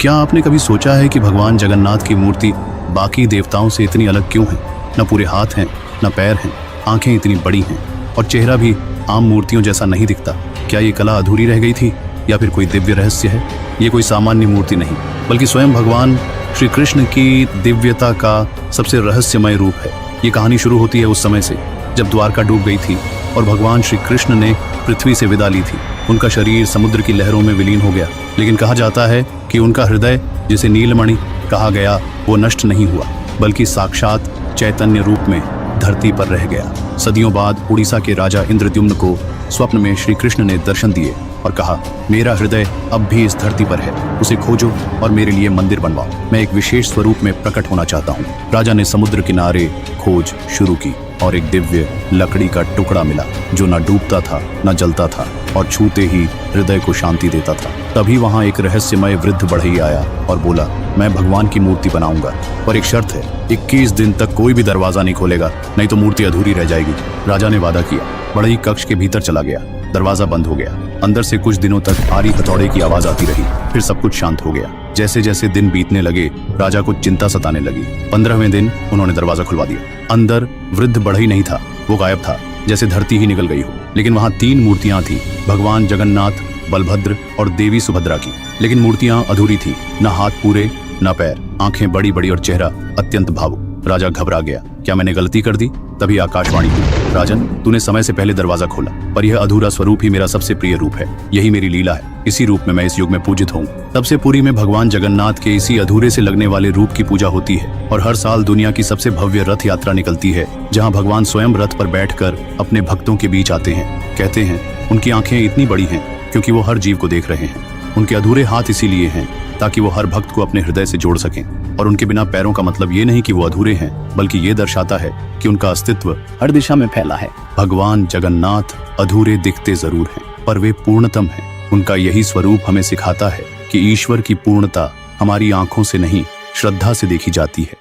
क्या आपने कभी सोचा है कि भगवान जगन्नाथ की मूर्ति बाकी देवताओं से इतनी अलग क्यों है? न पूरे हाथ हैं, न पैर हैं, आंखें इतनी बड़ी हैं और चेहरा भी आम मूर्तियों जैसा नहीं दिखता। क्या ये कला अधूरी रह गई थी या फिर कोई दिव्य रहस्य है? ये कोई सामान्य मूर्ति नहीं, बल्कि स्वयं भगवान श्री कृष्ण की दिव्यता का सबसे रहस्यमय रूप है। ये कहानी शुरू होती है उस समय से जब द्वारका डूब गई थी और भगवान श्री कृष्ण ने पृथ्वी से विदा ली थी। उनका शरीर समुद्र की लहरों में विलीन हो गया, लेकिन कहा जाता है कि उनका हृदय, जिसे नीलमणि कहा गया, वो नष्ट नहीं हुआ, बल्कि साक्षात चैतन्य रूप में धरती पर रह गया। सदियों बाद उड़ीसा के राजा इंद्रद्युम्न को स्वप्न में श्री कृष्ण ने दर्शन दिए और कहा, मेरा हृदय अब भी इस धरती पर है, उसे खोजो और मेरे लिए मंदिर बनवाओ। मैं एक विशेष स्वरूप में प्रकट होना चाहता हूँ। राजा ने समुद्र किनारे खोज शुरू की और एक दिव्य लकड़ी का टुकड़ा मिला जो न डूबता था न जलता था और छूते ही हृदय को शांति देता था। तभी वहाँ एक रहस्यमय वृद्ध बढ़ई आया और बोला, मैं भगवान की मूर्ति बनाऊंगा, पर एक शर्त है, 21 दिन तक कोई भी दरवाजा नहीं खोलेगा, नहीं तो मूर्ति अधूरी रह जाएगी। राजा ने वादा किया। बढ़ई कक्ष के भीतर चला गया। दरवाजा बंद हो गया। अंदर से कुछ दिनों तक आरी हथौड़े की आवाज आती रही। फिर सब कुछ शांत हो गया। जैसे जैसे दिन बीतने लगे, राजा को चिंता सताने लगी। 15वें दिन उन्होंने दरवाजा खुलवा दिया। अंदर वृद्ध बढ़ई नहीं था, वो गायब था, जैसे धरती ही निकल गई हो। लेकिन वहाँ 3 मूर्तियां थी, भगवान जगन्नाथ, बलभद्र और देवी सुभद्रा की। लेकिन मूर्तियां अधूरी थी, न हाथ पूरे न पैर, आंखें बड़ी बड़ी और चेहरा अत्यंत भावुक। राजा घबरा गया। क्या मैंने गलती कर दी? तभी आकाशवाणी हुई, राजन, तूने समय से पहले दरवाजा खोला, पर यह अधूरा स्वरूप ही मेरा सबसे प्रिय रूप है। यही मेरी लीला है। इसी रूप में मैं इस युग में पूजित हूँ। तब से पुरी में भगवान जगन्नाथ के इसी अधूरे से लगने वाले रूप की पूजा होती है और हर साल दुनिया की सबसे भव्य रथ यात्रा निकलती है, जहाँ भगवान स्वयं रथ पर बैठकर अपने भक्तों के बीच आते हैं। कहते हैं उनकी आंखें इतनी बड़ी हैं क्योंकि वो हर जीव को देख रहे हैं। उनके अधूरे हाथ इसीलिए हैं ताकि वो हर भक्त को अपने हृदय से जोड़ सकें। और उनके बिना पैरों का मतलब ये नहीं कि वो अधूरे हैं, बल्कि ये दर्शाता है कि उनका अस्तित्व हर दिशा में फैला है। भगवान जगन्नाथ अधूरे दिखते जरूर हैं, पर वे पूर्णतम हैं। उनका यही स्वरूप हमें सिखाता है कि ईश्वर की पूर्णता हमारी आंखों से नहीं, श्रद्धा से देखी जाती है।